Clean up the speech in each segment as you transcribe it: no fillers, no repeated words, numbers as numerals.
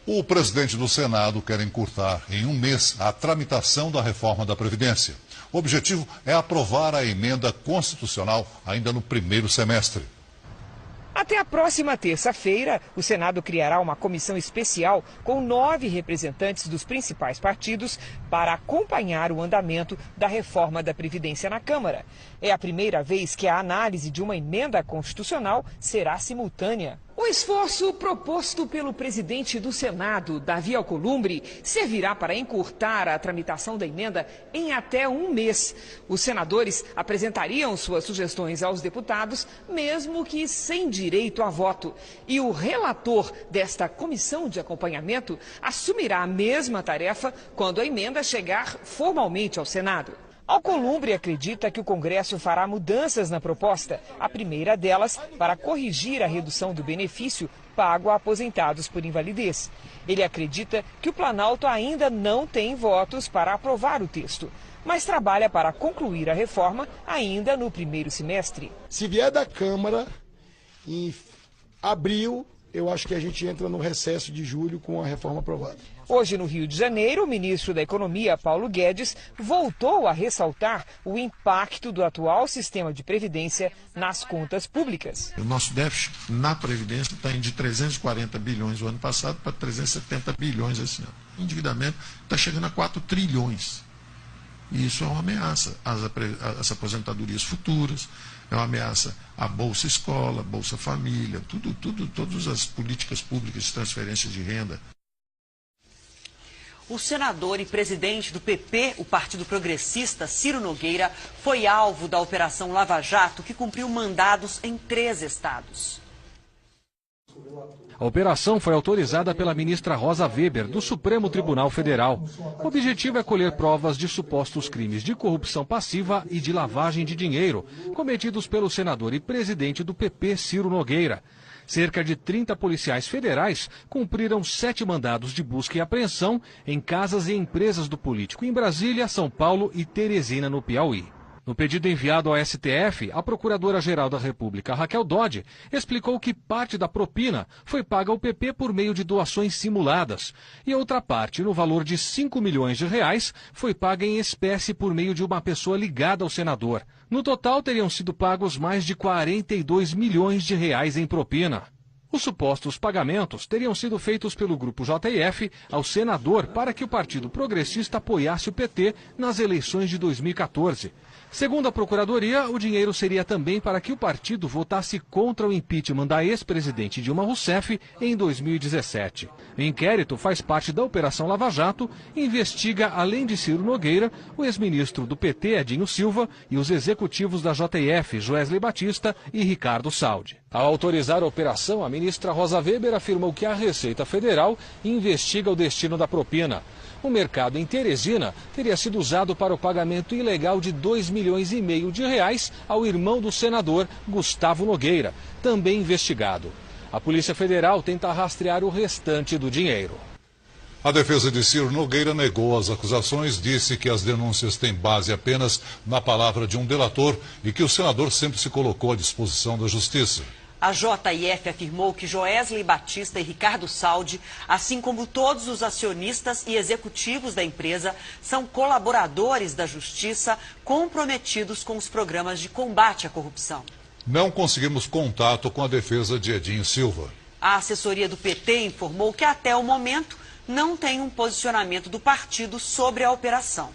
O presidente do Senado quer encurtar em um mês a tramitação da reforma da Previdência. O objetivo é aprovar a emenda constitucional ainda no primeiro semestre. Até a próxima terça-feira, o Senado criará uma comissão especial com 9 representantes dos principais partidos para acompanhar o andamento da reforma da Previdência na Câmara. É a primeira vez que a análise de uma emenda constitucional será simultânea. O esforço proposto pelo presidente do Senado, Davi Alcolumbre, servirá para encurtar a tramitação da emenda em até um mês. Os senadores apresentariam suas sugestões aos deputados, mesmo que sem direito a voto. E o relator desta comissão de acompanhamento assumirá a mesma tarefa quando a emenda chegar formalmente ao Senado. Alcolumbre acredita que o Congresso fará mudanças na proposta, a primeira delas para corrigir a redução do benefício pago a aposentados por invalidez. Ele acredita que o Planalto ainda não tem votos para aprovar o texto, mas trabalha para concluir a reforma ainda no primeiro semestre. Se vier da Câmara, em abril, eu acho que a gente entra no recesso de julho com a reforma aprovada. Hoje, no Rio de Janeiro, o ministro da Economia, Paulo Guedes, voltou a ressaltar o impacto do atual sistema de previdência nas contas públicas. O nosso déficit na Previdência está indo de 340 bilhões o ano passado para 370 bilhões esse ano. O endividamento está chegando a 4 trilhões. E isso é uma ameaça às aposentadorias futuras, é uma ameaça à Bolsa Escola, Bolsa Família, todas as políticas públicas de transferência de renda. O senador e presidente do PP, o Partido Progressista, Ciro Nogueira, foi alvo da Operação Lava Jato, que cumpriu mandados em 3 estados. A operação foi autorizada pela ministra Rosa Weber, do Supremo Tribunal Federal. O objetivo é colher provas de supostos crimes de corrupção passiva e de lavagem de dinheiro, cometidos pelo senador e presidente do PP, Ciro Nogueira. Cerca de 30 policiais federais cumpriram 7 mandados de busca e apreensão em casas e empresas do político em Brasília, São Paulo e Teresina, no Piauí. No pedido enviado ao STF, a Procuradora-Geral da República, Raquel Dodge, explicou que parte da propina foi paga ao PP por meio de doações simuladas e outra parte, no valor de 5 milhões de reais, foi paga em espécie por meio de uma pessoa ligada ao senador. No total, teriam sido pagos mais de 42 milhões de reais em propina. Os supostos pagamentos teriam sido feitos pelo Grupo JF ao senador para que o Partido Progressista apoiasse o PT nas eleições de 2014. Segundo a Procuradoria, o dinheiro seria também para que o partido votasse contra o impeachment da ex-presidente Dilma Rousseff em 2017. O inquérito faz parte da Operação Lava Jato e investiga, além de Ciro Nogueira, o ex-ministro do PT, Edinho Silva, e os executivos da JF, Joesley Batista e Ricardo Saldi. Ao autorizar a operação, a ministra Rosa Weber afirmou que a Receita Federal investiga o destino da propina. O mercado em Teresina teria sido usado para o pagamento ilegal de 2,5 milhões de reais ao irmão do senador, Gustavo Nogueira, também investigado. A Polícia Federal tenta rastrear o restante do dinheiro. A defesa de Ciro Nogueira negou as acusações, disse que as denúncias têm base apenas na palavra de um delator e que o senador sempre se colocou à disposição da Justiça. A JF afirmou que Joesley Batista e Ricardo Saldi, assim como todos os acionistas e executivos da empresa, são colaboradores da Justiça comprometidos com os programas de combate à corrupção. Não conseguimos contato com a defesa de Edinho Silva. A assessoria do PT informou que até o momento não tem um posicionamento do partido sobre a operação.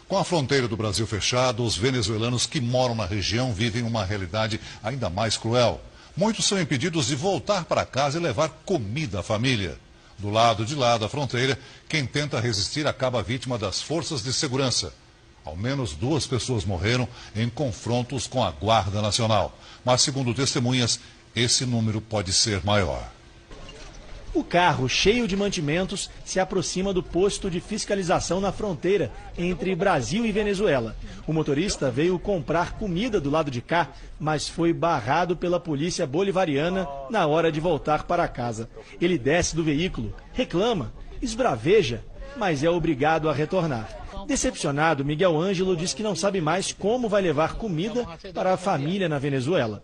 Com a fronteira do Brasil fechada, os venezuelanos que moram na região vivem uma realidade ainda mais cruel. Muitos são impedidos de voltar para casa e levar comida à família. Do lado de lá da fronteira, quem tenta resistir acaba vítima das forças de segurança. Ao menos 2 pessoas morreram em confrontos com a Guarda Nacional. Mas, segundo testemunhas, esse número pode ser maior. O carro, cheio de mantimentos, se aproxima do posto de fiscalização na fronteira entre Brasil e Venezuela. O motorista veio comprar comida do lado de cá, mas foi barrado pela polícia bolivariana na hora de voltar para casa. Ele desce do veículo, reclama, esbraveja, mas é obrigado a retornar. Decepcionado, Miguel Ângelo diz que não sabe mais como vai levar comida para a família na Venezuela.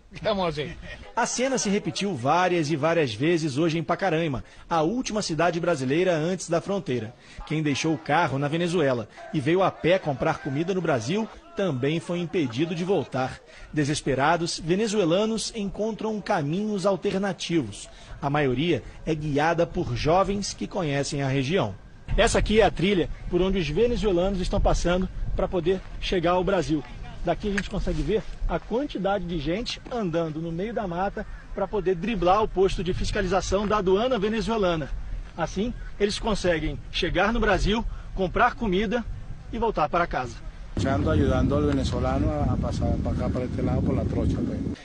A cena se repetiu várias e várias vezes hoje em Pacaraima, a última cidade brasileira antes da fronteira. Quem deixou o carro na Venezuela e veio a pé comprar comida no Brasil também foi impedido de voltar. Desesperados, venezuelanos encontram caminhos alternativos. A maioria é guiada por jovens que conhecem a região. Essa aqui é a trilha por onde os venezuelanos estão passando para poder chegar ao Brasil. Daqui a gente consegue ver a quantidade de gente andando no meio da mata para poder driblar o posto de fiscalização da aduana venezuelana. Assim, eles conseguem chegar no Brasil, comprar comida e voltar para casa.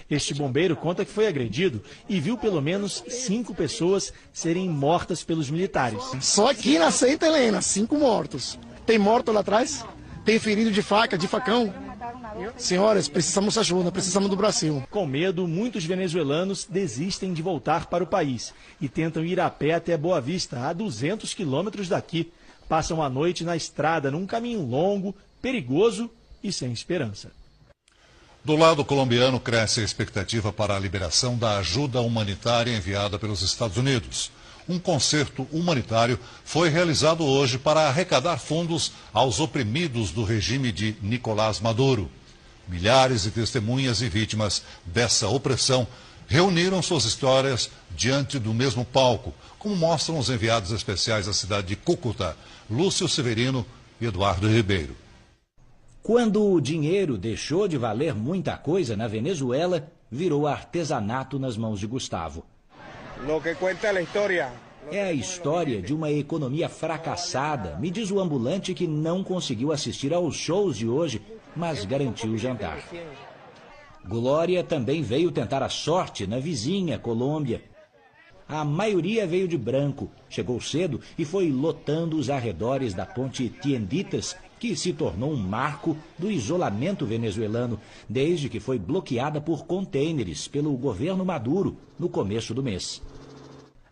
Este bombeiro conta que foi agredido e viu pelo menos 5 pessoas serem mortas pelos militares. Só aqui na Santa Helena, 5 mortos. Tem morto lá atrás? Tem ferido de faca, de facão? Senhoras, precisamos de ajuda, precisamos do Brasil. Com medo, muitos venezuelanos desistem de voltar para o país e tentam ir a pé até Boa Vista, a 200 quilômetros daqui. Passam a noite na estrada, num caminho longo, perigoso e sem esperança. Do lado colombiano, cresce a expectativa para a liberação da ajuda humanitária enviada pelos Estados Unidos. Um concerto humanitário foi realizado hoje para arrecadar fundos aos oprimidos do regime de Nicolás Maduro. Milhares de testemunhas e vítimas dessa opressão reuniram suas histórias diante do mesmo palco, como mostram os enviados especiais da cidade de Cúcuta, Lúcio Severino e Eduardo Ribeiro. Quando o dinheiro deixou de valer muita coisa na Venezuela, virou artesanato nas mãos de Gustavo. É a história de uma economia fracassada, me diz o ambulante que não conseguiu assistir aos shows de hoje, mas garantiu o jantar. Glória também veio tentar a sorte na vizinha Colômbia. A maioria veio de branco, chegou cedo e foi lotando os arredores da ponte Tienditas, que se tornou um marco do isolamento venezuelano, desde que foi bloqueada por contêineres pelo governo Maduro no começo do mês.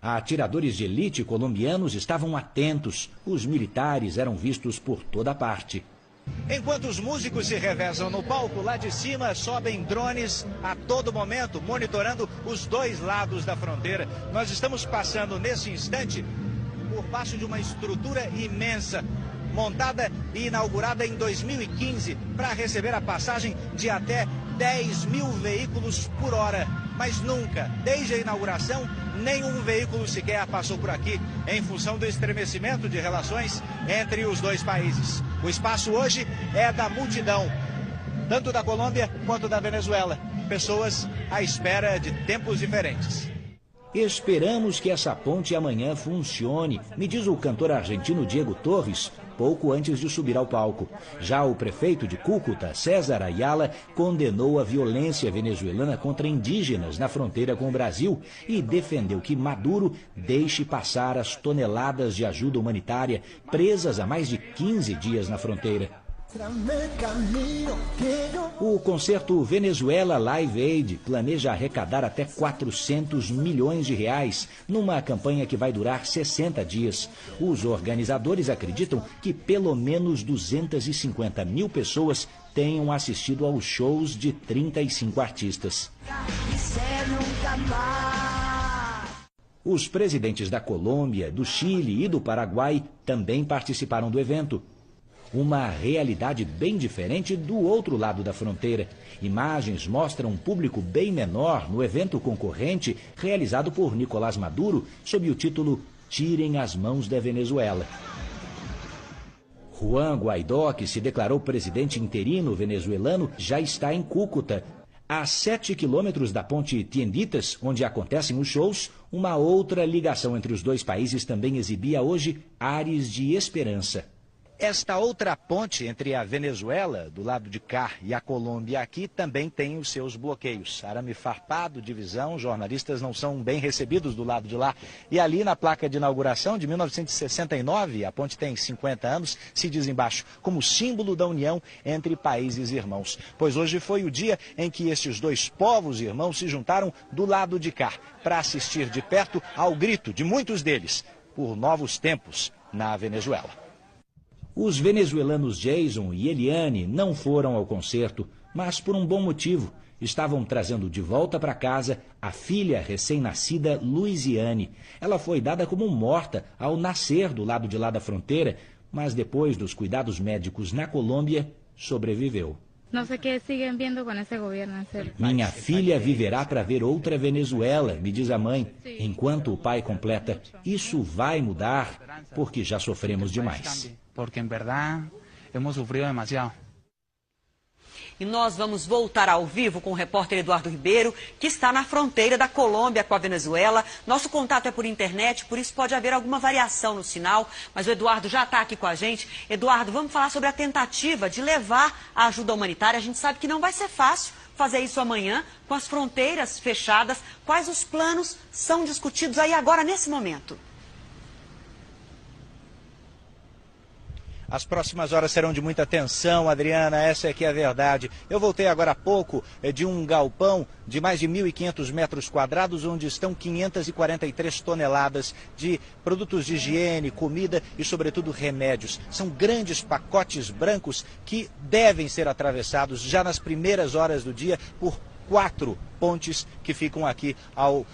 Atiradores de elite colombianos estavam atentos, os militares eram vistos por toda parte. Enquanto os músicos se revezam no palco, lá de cima sobem drones a todo momento, monitorando os dois lados da fronteira. Nós estamos passando nesse instante por baixo de uma estrutura imensa, montada e inaugurada em 2015 para receber a passagem de até 10 mil veículos por hora. Mas nunca, desde a inauguração, nenhum veículo sequer passou por aqui, em função do estremecimento de relações entre os dois países. O espaço hoje é da multidão, tanto da Colômbia quanto da Venezuela. Pessoas à espera de tempos diferentes. Esperamos que essa ponte amanhã funcione, me diz o cantor argentino Diego Torres, pouco antes de subir ao palco. Já o prefeito de Cúcuta, César Ayala, condenou a violência venezuelana contra indígenas na fronteira com o Brasil e defendeu que Maduro deixe passar as toneladas de ajuda humanitária presas há mais de 15 dias na fronteira. O concerto Venezuela Live Aid planeja arrecadar até 400 milhões de reais numa campanha que vai durar 60 dias. Os organizadores acreditam que pelo menos 250 mil pessoas tenham assistido aos shows de 35 artistas. Os presidentes da Colômbia, do Chile e do Paraguai também participaram do evento. Uma realidade bem diferente do outro lado da fronteira. Imagens mostram um público bem menor no evento concorrente realizado por Nicolás Maduro sob o título Tirem as Mãos da Venezuela. Juan Guaidó, que se declarou presidente interino venezuelano, já está em Cúcuta. A 7 quilômetros da ponte Tienditas, onde acontecem os shows, uma outra ligação entre os dois países também exibia hoje ares de esperança. Esta outra ponte entre a Venezuela, do lado de cá, e a Colômbia aqui, também tem os seus bloqueios. Arame farpado, divisão, jornalistas não são bem recebidos do lado de lá. E ali na placa de inauguração de 1969, a ponte tem 50 anos, se diz embaixo, como símbolo da união entre países irmãos. Pois hoje foi o dia em que estes dois povos irmãos se juntaram do lado de cá, para assistir de perto ao grito de muitos deles por novos tempos na Venezuela. Os venezuelanos Jason e Eliane não foram ao concerto, mas por um bom motivo. Estavam trazendo de volta para casa a filha recém-nascida Luiziane. Ela foi dada como morta ao nascer do lado de lá da fronteira, mas depois dos cuidados médicos na Colômbia, sobreviveu. Minha filha viverá para ver outra Venezuela, me diz a mãe, enquanto o pai completa, isso vai mudar, porque já sofremos demais. Porque em verdade hemos sofrido demasiado. E nós vamos voltar ao vivo com o repórter Eduardo Ribeiro, que está na fronteira da Colômbia com a Venezuela. Nosso contato é por internet, por isso pode haver alguma variação no sinal, mas o Eduardo já está aqui com a gente. Eduardo, vamos falar sobre a tentativa de levar a ajuda humanitária. A gente sabe que não vai ser fácil fazer isso amanhã, com as fronteiras fechadas. Quais os planos são discutidos aí agora, nesse momento? As próximas horas serão de muita tensão, Adriana, essa é que é a verdade. Eu voltei agora há pouco de um galpão de mais de 1.500 metros quadrados, onde estão 543 toneladas de produtos de higiene, comida e, sobretudo, remédios. São grandes pacotes brancos que devem ser atravessados já nas primeiras horas do dia por 4 pontes que ficam aqui ao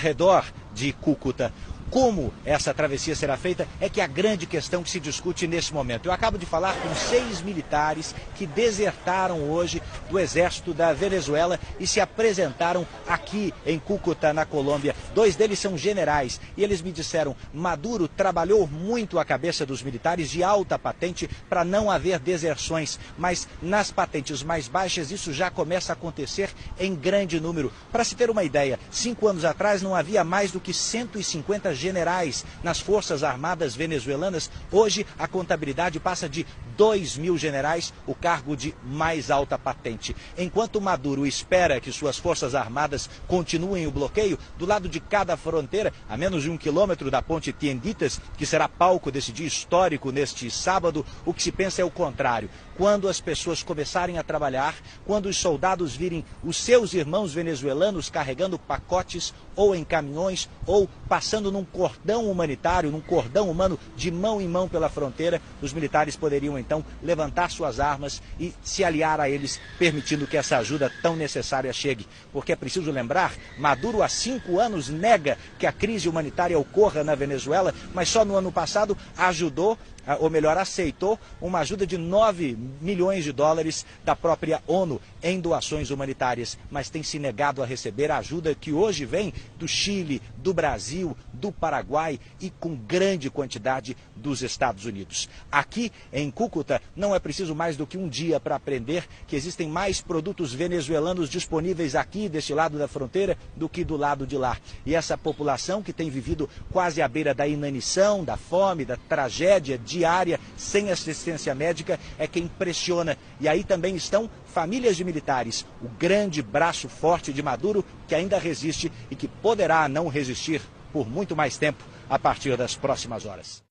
redor de Cúcuta. Como essa travessia será feita é que é a grande questão que se discute nesse momento. Eu acabo de falar com 6 militares que desertaram hoje do exército da Venezuela e se apresentaram aqui em Cúcuta, na Colômbia. 2 deles são generais e eles me disseram: Maduro trabalhou muito a cabeça dos militares de alta patente para não haver deserções, mas nas patentes mais baixas isso já começa a acontecer em grande número. Para se ter uma ideia, 5 anos atrás não havia mais do que 150 generais nas Forças Armadas venezuelanas. Hoje a contabilidade passa de 2.000 generais, o cargo de mais alta patente. Enquanto Maduro espera que suas Forças Armadas continuem o bloqueio, do lado de cada fronteira, a menos de 1 quilômetro da ponte Tienditas, que será palco desse dia histórico neste sábado, o que se pensa é o contrário. Quando as pessoas começarem a trabalhar, quando os soldados virem os seus irmãos venezuelanos carregando pacotes ou em caminhões ou passando num cordão humanitário, num cordão humano de mão em mão pela fronteira, os militares poderiam então levantar suas armas e se aliar a eles, permitindo que essa ajuda tão necessária chegue. Porque é preciso lembrar, Maduro há 5 anos nega que a crise humanitária ocorra na Venezuela, mas só no ano passado ajudou, ou melhor, aceitou uma ajuda de 9 milhões de dólares da própria ONU em doações humanitárias, mas tem se negado a receber a ajuda que hoje vem do Chile, do Brasil, do Paraguai e com grande quantidade dos Estados Unidos. Aqui em Cúcuta não é preciso mais do que um dia para aprender que existem mais produtos venezuelanos disponíveis aqui deste lado da fronteira do que do lado de lá. E essa população que tem vivido quase à beira da inanição, da fome, da tragédia diária, sem assistência médica, é que impressiona. E aí também estão famílias de militares, o grande braço forte de Maduro, que ainda resiste e que poderá não resistir por muito mais tempo a partir das próximas horas.